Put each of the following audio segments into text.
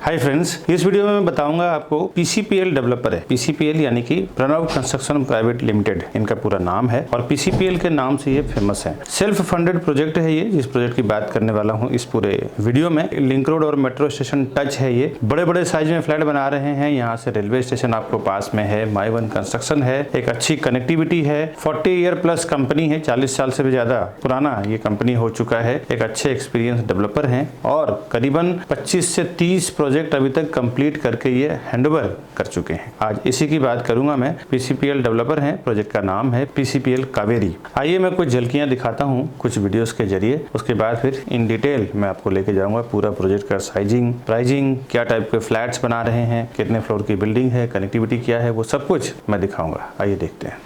Hi friends, इस video में मैं बताऊंगा आपको पीसीपीएल डेवलपर है। पीसीपीएल यानी कि प्रणव कंस्ट्रक्शन प्राइवेट लिमिटेड इनका पूरा नाम है और पीसीपीएल के नाम से ये फेमस है। सेल्फ फंडेड प्रोजेक्ट है ये, जिस प्रोजेक्ट की बात करने वाला हूँ इस पूरे वीडियो में। लिंक रोड और मेट्रो स्टेशन टच है ये। बड़े बड़े साइज में फ्लैट बना रहे हैं। यहाँ से रेलवे स्टेशन आपको पास में है। माई वन कंस्ट्रक्शन है, एक अच्छी कनेक्टिविटी है। 40 ईयर प्लस कंपनी है, 40 साल से भी ज्यादा पुराना ये कंपनी हो चुका है। एक अच्छे एक्सपीरियंस डेवलपर हैं और करीबन 25 से 30 प्रोजेक्ट अभी तक कंप्लीट करके ये हैंडओवर कर चुके हैं। आज इसी की बात करूंगा मैं। पीसीपीएल डेवलपर हैं, प्रोजेक्ट का नाम है पीसीपीएल कावेरी। आइए मैं कुछ झलकियां दिखाता हूं कुछ वीडियोस के जरिए, उसके बाद फिर इन डिटेल मैं आपको लेके जाऊंगा पूरा प्रोजेक्ट का साइजिंग, प्राइसिंग, क्या टाइप के फ्लैट्स बना रहे हैं, कितने फ्लोर की बिल्डिंग है, कनेक्टिविटी क्या है, वो सब कुछ मैं दिखाऊंगा। आइए देखते हैं।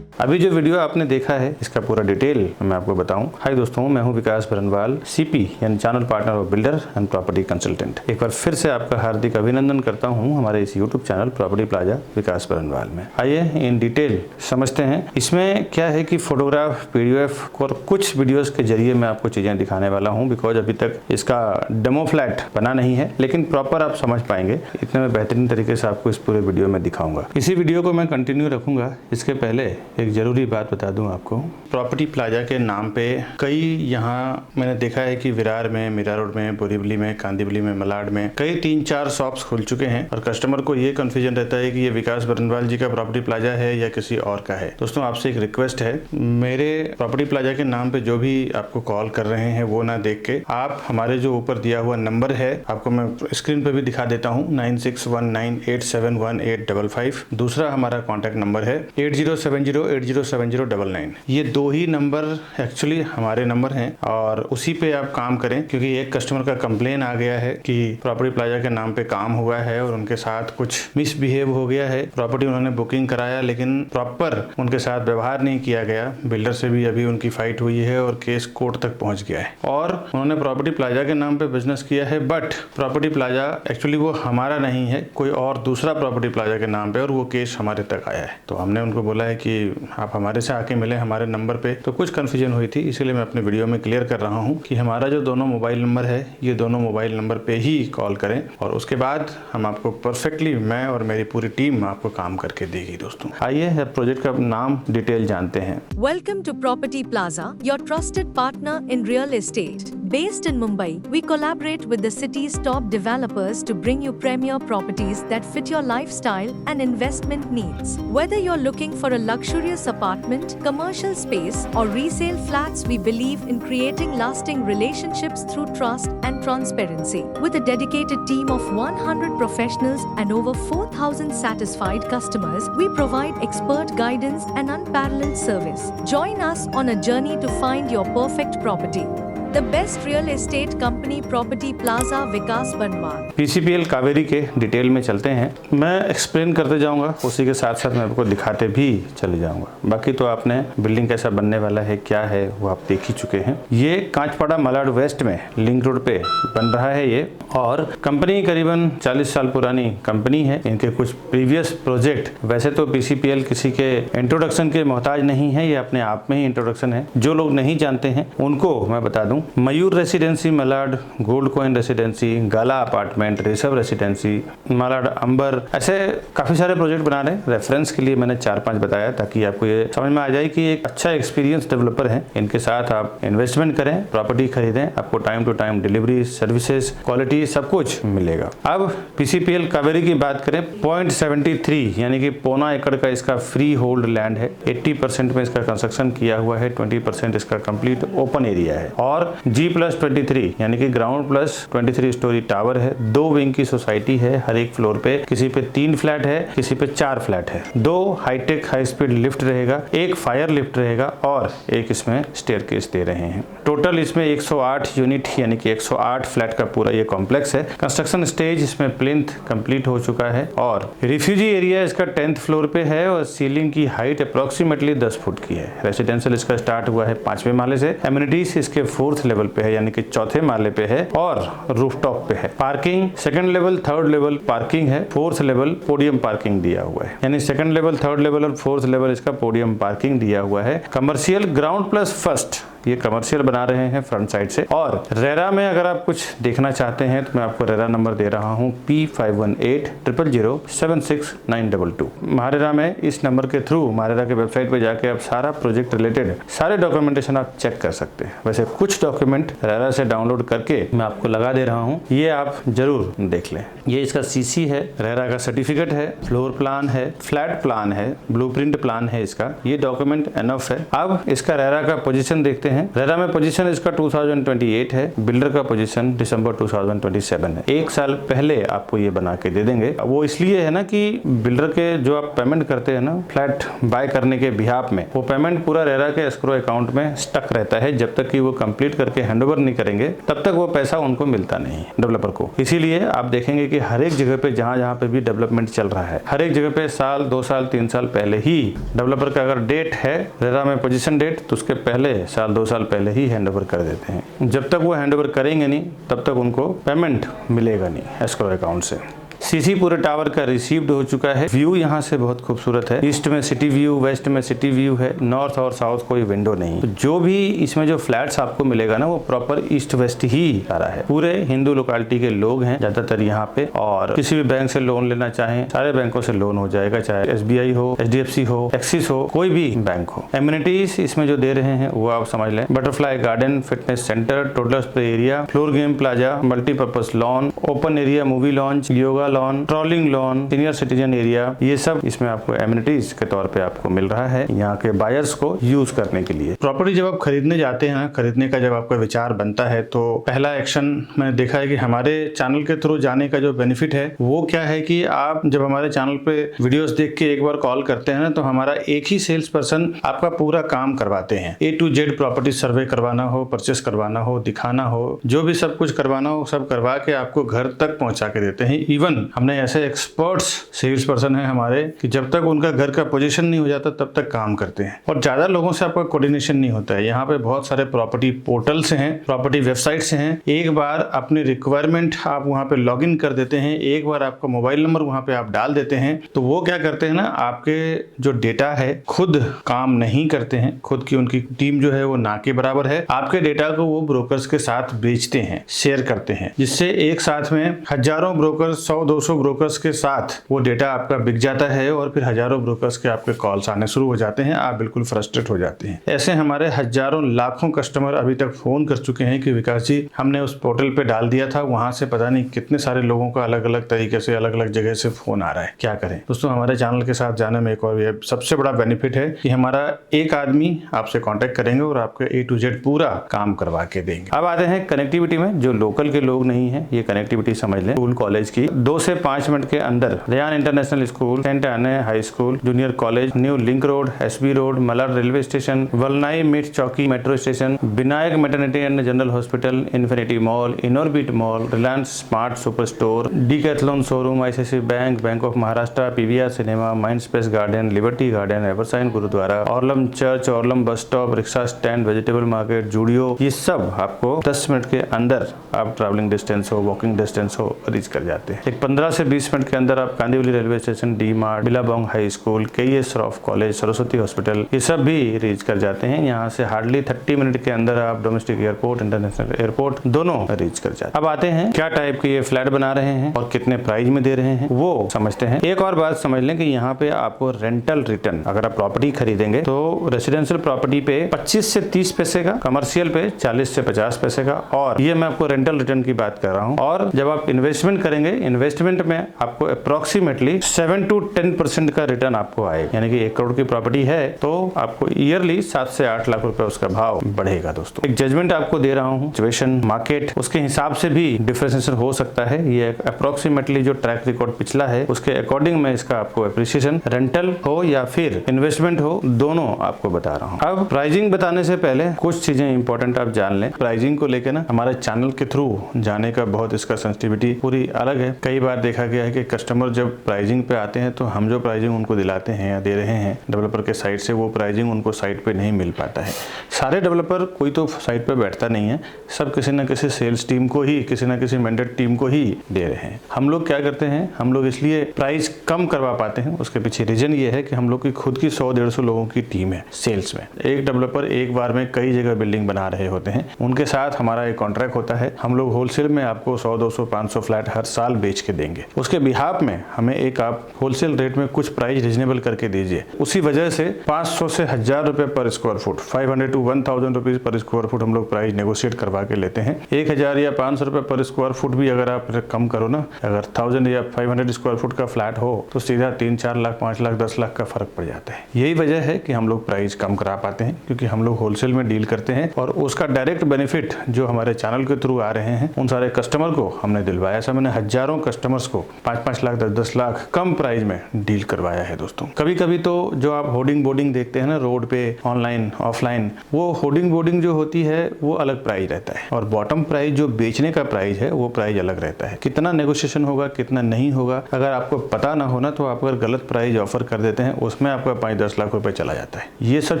अभी जो वीडियो आपने देखा है इसका पूरा डिटेल मैं आपको बताऊं। हाय दोस्तों, मैं हूं विकास बरनवाल, सीपी यानी channel partner of builder and property consultant. एक बार फिर से आपका हार्दिक अभिनंदन करता हूं हमारे इस यूट्यूब चैनल प्रॉपर्टी प्लाजा विकास बरनवाल में। आइए इन डिटेल समझते हैं। इसमें क्या है कि फोटोग्राफ, पीडीएफ और कुछ वीडियोज के जरिए मैं आपको चीजें दिखाने वाला हूँ। बिकॉज अभी तक इसका डेमो फ्लैट बना नहीं है, लेकिन प्रॉपर आप समझ पाएंगे। इतने में बेहतरीन तरीके से आपको इस पूरे वीडियो में दिखाऊंगा। इसी वीडियो को मैं कंटिन्यू रखूंगा। इसके पहले एक जरूरी बात बता दूं आपको, प्रॉपर्टी प्लाजा के नाम पे कई यहाँ मैंने देखा है कि विरार में, मीरा रोड में, बोरीवली में, कांदिवली में, मलाड में कई 3-4 शॉप्स खुल चुके हैं और कस्टमर को ये कंफ्यूजन रहता है कि ये विकास बरनवाल जी का प्रॉपर्टी प्लाजा है या किसी और का है। दोस्तों आपसे एक रिक्वेस्ट है, मेरे प्रॉपर्टी प्लाजा के नाम पे जो भी आपको कॉल कर रहे हैं वो ना देख के आप हमारे जो ऊपर दिया हुआ नंबर है, आपको मैं स्क्रीन पे भी दिखा देता हूँ, 9619871855। दूसरा हमारा कॉन्टेक्ट नंबर है 8070807099। ये दो ही नंबर एक्चुअली हमारे नंबर हैं और उसी पे आप काम करें। क्योंकि एक कस्टमर का कंप्लेन आ गया है कि प्रॉपर्टी प्लाजा के नाम पे काम हुआ है और उनके साथ कुछ मिसबिहेव हो गया है। प्रॉपर्टी उन्होंने बुकिंग कराया लेकिन प्रॉपर उनके साथ व्यवहार नहीं किया गया। बिल्डर से भी अभी उनकी फाइट हुई है और केस कोर्ट तक पहुंच गया है और उन्होंने प्रॉपर्टी प्लाजा के नाम पे बिजनेस किया है। बट प्रॉपर्टी प्लाजा एक्चुअली वो हमारा नहीं है, कोई और दूसरा प्रॉपर्टी प्लाजा के नाम पे, और वो केस हमारे तक आया है। तो हमने उनको बोला है कि आप हमारे से आके मिले हमारे नंबर पे। तो कुछ कंफ्यूजन हुई थी, इसीलिए मैं अपने वीडियो में क्लियर कर रहा हूँ कि हमारा जो दोनों मोबाइल नंबर है, ये दोनों मोबाइल नंबर पे ही कॉल करें और उसके बाद हम आपको परफेक्टली, मैं और मेरी पूरी टीम आपको काम करके देगी। दोस्तों आइए प्रोजेक्ट का नाम डिटेल जानते हैं। Welcome to Property Plaza, your trusted partner in real estate. Based in Mumbai, we collaborate with the city's top developers to bring you premier properties that fit your lifestyle and investment needs. Whether you're looking for a luxurious apartment, commercial space, or resale flats, we believe in creating lasting relationships through trust and transparency. With a dedicated team of 100 professionals and over 4,000 satisfied customers, we provide expert guidance and unparalleled service. Join us on a journey to find your perfect property. The best real estate company, Property Plaza, विकास बरनवाल। पीसीपीएल कावेरी के detail में चलते हैं। मैं explain करते जाऊंगा, उसी के साथ साथ मैं आपको दिखाते भी चले जाऊंगा। बाकी तो आपने बिल्डिंग कैसा बनने वाला है, क्या है, वो आप देख ही चुके हैं। ये कांचपाड़ा मलाड वेस्ट में लिंक रोड पे बन रहा है ये, और कंपनी करीबन 40 साल पुरानी कंपनी है। इनके कुछ प्रीवियस प्रोजेक्ट, वैसे तो पीसीपीएल किसी के इंट्रोडक्शन के मोहताज नहीं है, ये अपने आप में ही इंट्रोडक्शन है। जो लोग नहीं जानते हैं उनको मैं बता दूं हूँ। Mayur residency Malad, gold coin residency, Gala apartment, Rishabh residency, Malad Ambar, ऐसे काफी सारे प्रोजेक्ट बना रहे हैं। रेफरेंस के लिए मैंने 4-5 बताया ताकि आपको ये समझ में आ जाए कि एक अच्छा एक्सपीरियंस डेवलपर है, इनके साथ आप इन्वेस्टमेंट करें, प्रॉपर्टी खरीदें, आपको time to time delivery, services, quality सब कुछ मिलेगा। अब पीसीपीएल कावेरी की बात करें, 0.73 यानी कि पौना एकड़ का इसका फ्री होल्ड लैंड है। 80% में इसका कंस्ट्रक्शन किया हुआ है, 20% इसका कंप्लीट ओपन एरिया है और G+23 यानी कि ग्राउंड प्लस 23 स्टोरी टावर है। 2 विंग की सोसाइटी है, हर एक फ्लोर पे किसी पे 3 फ्लैट है, किसी पे 4 फ्लैट है। 2 हाईटेक हाई स्पीड लिफ्ट रहेगा, 1 फायर लिफ्ट रहेगा और एक इसमें स्टेयरकेस दे रहे हैं। टोटल इसमें 108 यूनिट यानी कि 108 फ्लैट का पूरा ये कॉम्प्लेक्स है। कंस्ट्रक्शन स्टेज इसमें प्लिंथ कंप्लीट हो चुका है और रिफ्यूजी एरिया इसका 10th फ्लोर पे है और सीलिंग की हाइट अप्रोक्सीमेटली 10 फुट की है। रेसिडेंशियल इसका स्टार्ट हुआ है 5वें माले से, एमिनिटीज इसके 4th लेवल पे है यानी कि 4थे माले पे है और रूफटॉप पे है। Parking 2nd level 3rd level parking है, 4th लेवल पोडियम पार्किंग दिया हुआ है यानी 2nd लेवल 3rd लेवल और 4th लेवल इसका पोडियम पार्किंग दिया हुआ है। कमर्शियल ग्राउंड प्लस फर्स्ट ये कमर्शियल बना रहे हैं फ्रंट साइड से। और रेरा में अगर आप कुछ देखना चाहते हैं तो मैं आपको रेरा नंबर दे रहा हूँ P51800076 महारेरा में। इस नंबर के थ्रू महारेरा के वेबसाइट पे जाके आप सारा प्रोजेक्ट रिलेटेड सारे डॉक्यूमेंटेशन आप चेक कर सकते हैं। वैसे कुछ डॉक्यूमेंट रेरा से डाउनलोड करके मैं आपको लगा दे रहा हूँ, ये आप जरूर देख लें। ये इसका सीसी है, रेरा का सर्टिफिकेट है, फ्लोर प्लान है, फ्लैट प्लान है, ब्लूप्रिंट प्लान है इसका, ये डॉक्यूमेंट एनफ है। अब इसका रेरा का पोजीशन देखते हैं। रेरा में पोजीशन इसका 2028 है, बिल्डर का पोजीशन दिसंबर 2027 है। 1 साल पहले आपको ये बना के दे देंगे। वो इसलिए है ना कि बिल्डर के जो आप पेमेंट करते हैं ना फ्लैट बाय करने के बिहाफ में, वो पेमेंट पूरा रेरा के एस्क्रो अकाउंट में स्टक रहता है। जब तक कि वो कंप्लीट करके हैंडओवर नहीं करेंगे तब तक वो पैसा उनको मिलता नहीं डेवलपर को। इसीलिए आप देखेंगे कि हर एक जगह पे जहां पे भी डेवलपमेंट चल रहा है, हर एक जगह पे साल 2 साल 3 साल पहले ही डेवलपर का अगर डेट है रेरा में पोजीशन डेट, तो उसके पहले साल 2 साल पहले ही हैंडओवर कर देते हैं। जब तक वो हैंडओवर करेंगे नहीं तब तक उनको पेमेंट मिलेगा नहीं एस्क्रो अकाउंट से। सीसी पूरे टावर का रिसीव्ड हो चुका है। व्यू यहाँ से बहुत खूबसूरत है, ईस्ट में सिटी व्यू, वेस्ट में सिटी व्यू है, नॉर्थ और साउथ कोई विंडो नहीं। तो जो भी इसमें जो फ्लैट्स आपको मिलेगा ना वो प्रॉपर ईस्ट वेस्ट ही सारा है। पूरे हिंदू लोकेलिटी के लोग हैं ज्यादातर यहाँ पे और किसी भी बैंक से लोन लेना चाहें सारे बैंकों से लोन हो जाएगा, चाहे SBI हो, HDFC हो, एक्सिस हो, कोई भी बैंक हो। एमिनिटीज इसमें जो दे रहे हैं वो आप समझ लें, butterfly garden, fitness centre, total play area, floor game plaza, multipurpose lawn, open area, movie launch, yoga lawn, trolling lawn, senior citizen area, ये सब इसमें आपको एमिनिटीज के तौर पे आपको मिल रहा है यहाँ के बायर्स को यूज करने के लिए। प्रॉपर्टी जब आप खरीदने जाते हैं, खरीदने का जब आपका विचार बनता है तो पहला एक्शन मैंने देखा है कि हमारे चैनल के थ्रू जाने का जो बेनिफिट है वो क्या है कि आप जब हमारे चैनल पे वीडियोस देख के एक बार कॉल करते हैं ना तो हमारा एक ही सेल्स पर्सन आपका पूरा काम करवाते हैं। A to Z प्रॉपर्टी सर्वे करवाना हो, परचेस करवाना हो, दिखाना हो, जो भी सब कुछ करवाना हो सब करवा के आपको घर तक पहुंचा के देते हैं। इवन हमने ऐसे एक्सपर्ट्स सेल्स पर्सन है हमारे कि जब तक उनका घर का पोजीशन नहीं हो जाता तब तक काम करते हैं और ज्यादा लोगों से आपका कोऑर्डिनेशन नहीं होता है। यहाँ पे बहुत सारे प्रॉपर्टी पोर्टल्स हैं, प्रॉपर्टी वेबसाइट्स हैं। एक बार अपनी रिक्वायरमेंट आप वहाँ पे लॉग इन कर देते हैं, एक बार आपका मोबाइल नंबर वहाँ पे आप डाल देते हैं तो वो क्या करते हैं ना, आपके जो डेटा है खुद काम नहीं करते हैं, खुद की उनकी टीम जो है वो ना के बराबर है। आपके डेटा को वो ब्रोकर्स के साथ बेचते हैं, शेयर करते हैं, जिससे एक साथ में हजारों ब्रोकर्स, 100-200 ब्रोकर्स के साथ वो डेटा आपका बिक जाता है और फिर हजारों ब्रोकर्स के आपके कॉल्स आने शुरू हो जाते हैं। आप बिल्कुल फ्रस्ट्रेट हो जाते हैं। ऐसे हमारे हजारों लाखों कस्टमर अभी तक फोन कर चुके हैं कि विकास जी हमने उस पोर्टल पे डाल दिया था, वहां से पता नहीं कितने सारे लोगों का अलग अलग तरीके से अलग अलग जगह से फोन आ रहा है, क्या करें। दोस्तों हमारे चैनल के साथ जाने में एक और ये सबसे बड़ा बेनिफिट है कि हमारा एक आदमी आपसे कॉन्टेक्ट करेंगे और आपके A to Z पूरा काम करवा के देंगे। अब आते हैं कनेक्टिविटी में। जो लोकल के लोग नहीं है ये कनेक्टिविटी समझ लें, स्कूल कॉलेज की 2 से 5 मिनट के अंदर Ryan International School, Saint Anne High School, Junior College, New Link Road, SB Road, Malad railway station, Valnai Mith Chowky metro station, Vinayak Maternity and General Hospital, Infinity Mall, Inorbit Mall, Reliance Smart Super Store, Decathlon showroom, ICICI Bank, Bank of Maharashtra, PVR Cinema, Mind Space Garden, Liberty Garden, Evershine gurudwara, Orlem church, Orlem bus stop, rickshaw stand, vegetable market, Zudio, ये सब आपको 10 minute के अंदर आप travelling distance हो, walking distance हो reach कर जाते हैं। एक 15 से 20 मिनट के अंदर आप Kandivali railway station, D mart, Billabong high school, KES Shroff college, Saraswati hospital, ये सब भी रीच कर जाते हैं। यहाँ से हार्डली 30 मिनट के अंदर आप डोमेस्टिक एयरपोर्ट, इंटरनेशनल एयरपोर्ट दोनों रीच कर जाते हैं। अब आते हैं क्या टाइप के ये फ्लैट बना रहे हैं और कितने प्राइस में दे रहे हैं वो समझते हैं। एक और बात समझ लें कि यहाँ पे आपको रेंटल रिटर्न, अगर आप प्रॉपर्टी खरीदेंगे तो रेसिडेंशियल प्रॉपर्टी पे 25 से 30 पैसे का, कमर्शियल पे 40 से 50 पैसे का, और ये मैं आपको रेंटल रिटर्न की बात कर रहा हूँ। और जब आप इन्वेस्टमेंट करेंगे, इन्वेस्टमेंट में आपको अप्रोक्सीमेटली 7 to 10% का रिटर्न आपको आएगा। यानी कि 1 करोड़ की प्रॉपर्टी है तो आपको ईयरली 7 से 8 लाख रुपए उसका भाव बढ़ेगा। दोस्तों एक जजमेंट आपको दे रहा हूँ, सिचुएशन, मार्केट, उसके हिसाब से भी डिफरेंशिएशन हो सकता है। ये अप्रोक्सीमेटली जो ट्रैक रिकॉर्ड पिछला है उसके अकॉर्डिंग मैं इसका आपको एप्रिसिएशन, रेंटल हो या फिर इन्वेस्टमेंट हो, दोनों आपको बता रहा हूँ। अब प्राइसिंग बताने से पहले कुछ चीजें इंपॉर्टेंट आप जान लें। प्राइसिंग को लेकर ना हमारे चैनल के थ्रू जाने का बहुत इसका सेंसिटिविटी पूरी अलग है। कई बार देखा गया है कि कस्टमर जब प्राइसिंग पे आते हैं तो हम जो प्राइसिंग उनको दिलाते हैं या दे रहे हैं डेवलपर के साइड से, वो प्राइसिंग उनको साइट पे नहीं मिल पाता है। सारे डेवलपर कोई तो साइट पे बैठता नहीं है, सब किसी न किसी सेल्स टीम को ही, किसी न किसी मैंडेट टीम को ही दे रहे हैं। हम लोग क्या करते हैं, हम लोग इसलिए प्राइस कम करवा पाते हैं, उसके पीछे रीजन ये है कि हम लोग की खुद की 100-150 लोगों की टीम है सेल्स में। एक डेवलपर एक बार में कई जगह बिल्डिंग बना रहे होते हैं, उनके साथ हमारा एक कॉन्ट्रैक्ट होता है। हम लोग होलसेल में आपको 100, 200, 500 फ्लैट हर साल बेच के देंगे। उसके बिहाफ में हमें एक आप होलसेल रेट में कुछ प्राइस रीजनेबल करके दीजिए। उसी वजह से 500 से 1000 रुपए पर square foot, 500 to 1000 rupees per square foot हम लोग प्राइस नेगोशिएट करवा के लेते हैं। 1000 या 500 रुपए पर स्क्वायर फुट भी अगर आप कम करो ना, अगर 1000 या 500 स्क्वायर फुट का फ्लैट हो तो सीधा 3-4 लाख, 5 लाख, 10 लाख का फर्क पड़ जाता है। यही वजह है कि हम लोग प्राइस कम करा पाते हैं, क्योंकि हम लोग होलसेल में डील करते हैं और उसका डायरेक्ट बेनिफिट जो हमारे चैनल के थ्रू आ रहे हैं उन सारे कस्टमर को हमने दिलवाया। ऐसा मैंने हजारों कस्टमर्स को 5-5 लाख, 10-10 लाख कम प्राइस में डील करवाया है। दोस्तों कभी कभी तो जो आप होर्डिंग बोर्डिंग देखते हैं ना रोड पे, ऑनलाइन, ऑफलाइन, वो होर्डिंग बोर्डिंग जो होती है वो अलग प्राइस रहता है और बॉटम प्राइस जो बेचने का प्राइस है वो प्राइस अलग रहता है। कितना नेगोशिएशन होगा, कितना नहीं होगा, अगर आपको पता ना हो ना तो आप अगर गलत प्राइस ऑफर कर देते हैं उसमें आपका 5-10 लाख रुपए चला जाता है। ये सब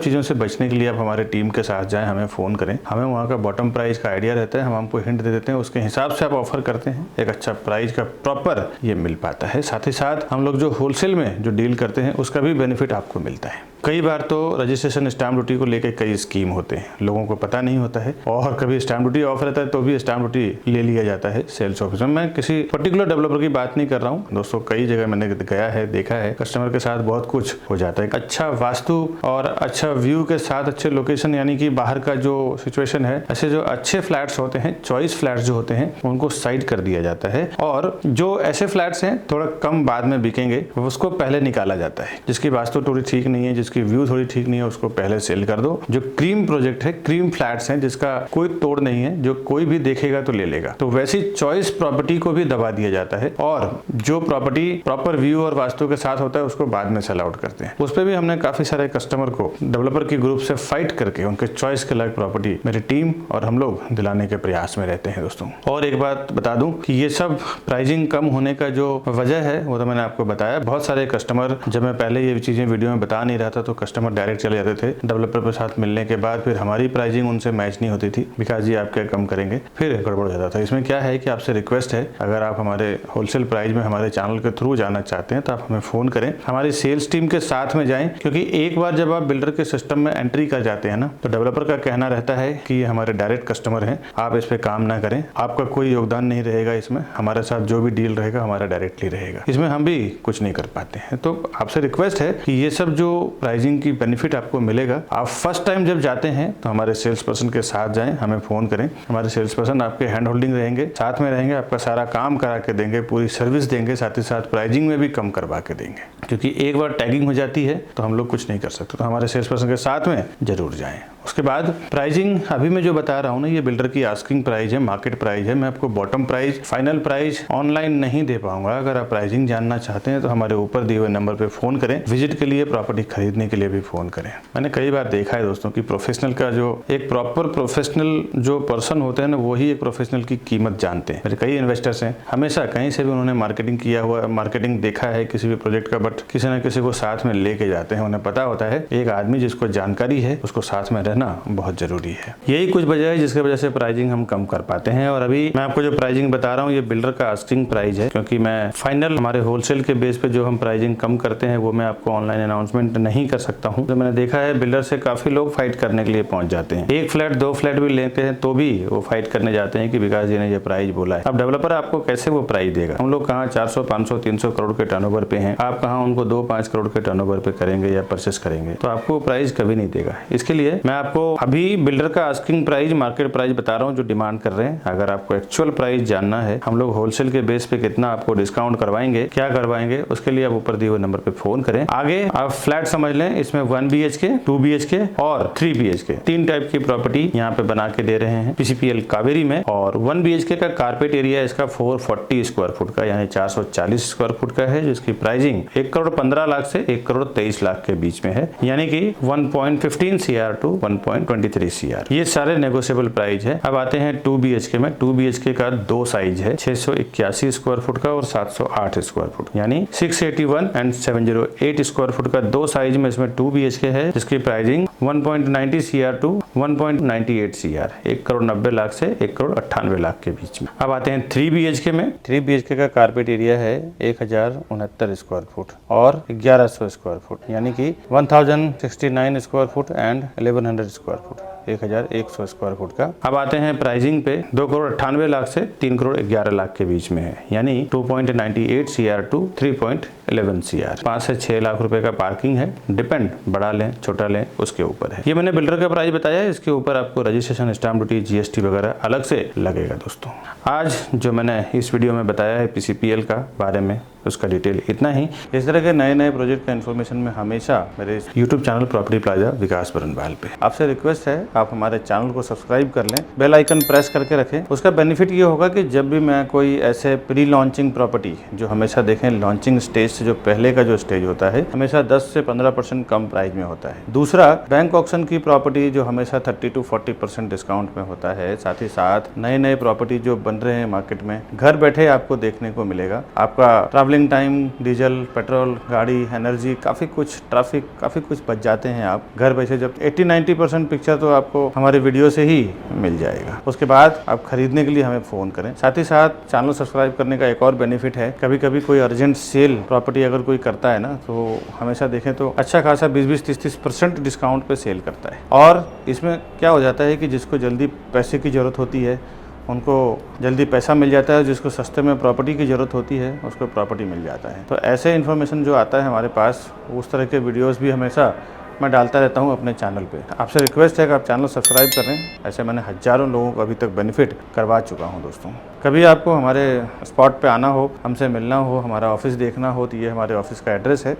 चीजों से बचने के लिए आप हमारे टीम के साथ जाएं, हमें फोन करें, हमें वहाँ का बॉटम प्राइस का आइडिया रहता है, हम आपको हिंट दे देते हैं, उसके हिसाब से आप ऑफर करते हैं, एक अच्छा प्राइस का प्रॉपर ये मिल पाता है। साथ ही साथ हम लोग जो होलसेल में जो डील करते हैं उसका भी बेनिफिट आपको मिलता है। कई बार तो रजिस्ट्रेशन स्टैम्प ड्यूटी को लेकर कई स्कीम होते हैं, लोगों को पता नहीं होता है, और कभी स्टैम्प ड्यूटी ऑफ रहता है तो भी स्टैम्प ड्यूटी ले लिया जाता है सेल्स ऑफिस में। मैं किसी पर्टिकुलर डेवलपर की बात नहीं कर रहा हूँ दोस्तों, कई जगह मैंने गया है, देखा है, कस्टमर के साथ बहुत कुछ हो जाता है। अच्छा वास्तु और अच्छा व्यू के साथ अच्छे लोकेशन, यानी कि बाहर का जो सिचुएशन है, ऐसे जो अच्छे फ्लैट्स होते हैं, चॉइस फ्लैट्स जो होते हैं, उनको साइड कर दिया जाता है, और जो ऐसे फ्लैट्स हैं थोड़ा कम बाद में बिकेंगे उसको पहले निकाला जाता है। जिसकी वास्तु थोड़ी ठीक नहीं है, जिसकी व्यू थोड़ी ठीक नहीं है, उसको पहले सेल कर दो। जो क्रीम प्रोजेक्ट है, क्रीम फ्लैट्स हैं जिसका कोई तोड़ नहीं है, जो कोई भी देखेगा तो ले लेगा, तो वैसी चॉइस प्रॉपर्टी को भी दबा दिया जाता है, और जो प्रॉपर्टी प्रॉपर व्यू और वास्तु के साथ होता है उसको बाद में सेल आउट करते हैं। उस पर भी हमने काफी सारे कस्टमर को डेवलपर की ग्रुप से फाइट करके उनके चॉइस के लायक प्रॉपर्टी मेरी टीम और हम लोग दिलाने के प्रयास में रहते हैं। दोस्तों और एक बात बता दूं कि ये सब प्राइसिंग कम होने का जो वजह है वो तो मैंने आपको बताया। बहुत सारे कस्टमर, जब मैं पहले ये चीजें वीडियो में बता नहीं रहा था तो कस्टमर डायरेक्ट चले जाते थे डेवलपर के साथ मिलने के बाद, फिर हमारी प्राइसिंग उनसे मैच नहीं होती थी, विकास जी आप क्या कम करेंगे, फिर गड़बड़ हो जाता था। इसमें क्या है कि आपसे रिक्वेस्ट है, अगर आप हमारे होलसेल प्राइस में हमारे चैनल के थ्रू जाना चाहते हैं तो आप हमें फोन करें, हमारी सेल्स टीम के साथ में जाएं, क्योंकि एक बार जब आप बिल्डर के सिस्टम में एंट्री कर जाते हैं ना तो डेवलपर का कहना रहता है कि ये हमारे डायरेक्ट कस्टमर हैं, आप इस पे काम ना करें, आपका कोई योगदान नहीं रहेगा इसमें, हमारे साथ जो भी डील रहेगा हमारा डायरेक्टली रहेगा, इसमें हम भी कुछ नहीं कर पाते हैं। तो आपसे रिक्वेस्ट है कि ये सब जो प्राइसिंग की बेनिफिट आपको मिलेगा, आप फर्स्ट टाइम जब जाते हैं तो हमारे सेल्स पर्सन के साथ जाएं, हमें फोन करें, हमारे सेल्स पर्सन आपके हैंड होल्डिंग रहेंगे, साथ में रहेंगे, आपका सारा काम करा के देंगे, पूरी सर्विस देंगे, साथ ही साथ प्राइसिंग में भी कम करवा के देंगे, क्योंकि एक बार टैगिंग हो जाती है तो हम लोग कुछ नहीं कर सकते। तो हमारे सेल्स पर्सन के साथ में जरूर जाएं। उसके बाद प्राइसिंग अभी मैं जो बता रहा हूँ ना, ये बिल्डर की आस्किंग प्राइस है, मार्केट प्राइस है, मैं आपको bottom price, final price online नहीं दे पाऊंगा। अगर आप प्राइसिंग जानना चाहते हैं तो हमारे ऊपर दिए हुए नंबर पे फोन करें, विजिट के लिए, प्रॉपर्टी खरीदने के लिए भी फोन करें। मैंने कई बार देखा है दोस्तों कि प्रोफेशनल का जो एक प्रॉपर प्रोफेशनल जो पर्सन होते हैं ना, वही एक प्रोफेशनल की कीमत जानते हैं। मेरे कई इन्वेस्टर्स हैं, हमेशा कहीं से भी उन्होंने मार्केटिंग किया हुआ, मार्केटिंग देखा है किसी भी प्रोजेक्ट का, बट किसी न किसी को साथ में लेके जाते हैं। उन्हें पता होता है एक आदमी जिसको जानकारी है उसको साथ में रहना बहुत जरूरी है। यही कुछ वजह है जिसकी वजह से प्राइसिंग हम कम कर पाते हैं। और अभी मैं आपको जो प्राइसिंग बता रहा हूँ ये बिल्डर का आस्किंग प्राइस है, क्योंकि मैं फाइनल हमारे होलसेल के बेस पे जो हम प्राइसिंग कम करते हैं वो मैं आपको ऑनलाइन अनाउंसमेंट नहीं कर सकता हूँ। तो मैंने देखा है बिल्डर से काफी लोग फाइट करने के लिए पहुंच जाते हैं, एक फ्लैट 2 फ्लैट भी लेते हैं तो भी वो फाइट करने जाते हैं कि विकास जी ने ये प्राइस बोला है। अब डेवलपर आपको कैसे वो प्राइस देगा? हम लोग कहाँ 400 500 300 करोड़ के टर्नओवर पे हैं, आप कहाँ उनको 2-5 करोड़ के टर्नओवर पे करेंगे या परचेस करेंगे, तो आपको प्राइस कभी नहीं देगा। इसके लिए मैं आपको अभी बिल्डर का आस्किंग प्राइस, मार्केट प्राइस बता रहा हूँ जो डिमांड कर रहे हैं। अगर आपको एक्चुअल प्राइस जानना है, हम लोग होलसेल के बेस पे कितना आपको डिस्काउंट करवाएंगे, क्या करवाएंगे, उसके लिए आप ऊपर दिए हुए नंबर पे फोन करें। आगे आप फ्लैट समझ लें, इसमें 1 BHK 2 BHK और 3 BHK 3 टाइप की प्रॉपर्टी यहाँ पे बना के दे रहे हैं PCPL कावेरी में। और 1 BHK का कारपेट एरिया इसका 440 स्क्वायर फुट का यानी 440 स्क्वायर फुट का है, जिसकी प्राइसिंग 1 करोड़ 15 लाख से 1 करोड़ 23 लाख के बीच में है, यानी कि 1.15 CR टू 1.23 CR। ये सारे नेगोशिएबल प्राइस है। अब आते हैं 2 BHK में। 2 BHK का 2 साइज है, 681 स्क्वायर फुट का और 708 स्क्वायर फुट, यानी 681 एंड 708 स्क्वायर फुट का 2 साइज में इसमें 2 BHK है, जिसकी pricing 1.90 CR to 1.98 CR, 1 crore 90 lakh से 1 करोड़ 98 लाख के बीच में। अब आते हैं 3 BHK में। 3 BHK का कारपेट एरिया है 1069 स्क्वायर फुट और 1100 स्क्वायर फुट, यानी कि 1069 square foot and 1100 square foot, 1100 square foot का। अब आते हैं प्राइसिंग पे, 2 करोड़ 98 लाख से 3 करोड़ 11 लाख के बीच में है, यानी 2.98 CR टू 3.11 CR। 5 से 6 लाख रुपए का पार्किंग है, डिपेंड बड़ा लें छोटा लें उसके ऊपर है। ये मैंने बिल्डर का प्राइस बताया, इसके ऊपर आपको रजिस्ट्रेशन, स्टाम्प ड्यूटी, GST वगैरह अलग से लगेगा। दोस्तों आज जो मैंने इस वीडियो में बताया है PCPL का बारे में, उसका डिटेल इतना ही। इस तरह के नए नए प्रोजेक्ट का इन्फॉर्मेशन में हमेशा मेरे YouTube चैनल प्रॉपर्टी प्लाजा विकास बरनवाल पे। आपसे रिक्वेस्ट है आप हमारे चैनल को सब्सक्राइब कर लें, बेल आइकन प्रेस करके रखें। उसका बेनिफिट ये होगा कि जब भी मैं कोई ऐसे प्री लॉन्चिंग प्रॉपर्टी, जो हमेशा देखें लॉन्चिंग स्टेज से जो पहले का जो स्टेज होता है हमेशा 10 से 15% कम प्राइस में होता है। दूसरा, बैंक ऑक्शन की प्रॉपर्टी जो हमेशा 30 to 40% डिस्काउंट में होता है। साथ ही साथ नए नए प्रॉपर्टी जो बन रहे हैं मार्केट में, घर बैठे आपको देखने को मिलेगा। आपका ट्रैवलिंग टाइम, डीजल, पेट्रोल, गाड़ी, एनर्जी, काफ़ी कुछ, ट्रैफिक, काफ़ी कुछ बच जाते हैं आप घर बैठे। जब 80-90% पिक्चर तो आपको हमारे वीडियो से ही मिल जाएगा। उसके बाद आप खरीदने के लिए हमें फ़ोन करें। साथ ही साथ चैनल सब्सक्राइब करने का एक और बेनिफिट है, कभी कभी कोई अर्जेंट सेल प्रॉपर्टी अगर कोई करता है ना, तो हमेशा देखें तो अच्छा खासा 20-30% डिस्काउंट पे सेल करता है। और इसमें क्या हो जाता है कि जिसको जल्दी पैसे की ज़रूरत होती है उनको जल्दी पैसा मिल जाता है, जिसको सस्ते में प्रॉपर्टी की ज़रूरत होती है उसको प्रॉपर्टी मिल जाता है। तो ऐसे इन्फॉर्मेशन जो आता है हमारे पास, उस तरह के वीडियोस भी हमेशा मैं डालता रहता हूं अपने चैनल पे। आपसे रिक्वेस्ट है कि आप चैनल सब्सक्राइब करें। ऐसे मैंने हज़ारों लोगों को अभी तक बेनिफिट करवा चुका हूं। दोस्तों कभी आपको हमारे स्पॉट पे आना हो, हमसे मिलना हो, हमारा ऑफिस देखना हो, तो ये हमारे ऑफिस का एड्रेस है।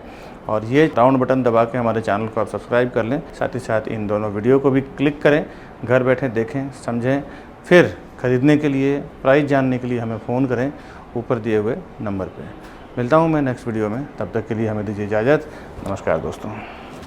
और ये राउंड बटन दबा के हमारे चैनल को आप सब्सक्राइब कर लें। साथ ही साथ इन दोनों वीडियो को भी क्लिक करें, घर बैठे देखें, समझें, फिर खरीदने के लिए, प्राइस जानने के लिए हमें फ़ोन करें ऊपर दिए हुए नंबर पे। मिलता हूँ मैं नेक्स्ट वीडियो में, तब तक के लिए हमें दीजिए इजाज़त। नमस्कार दोस्तों।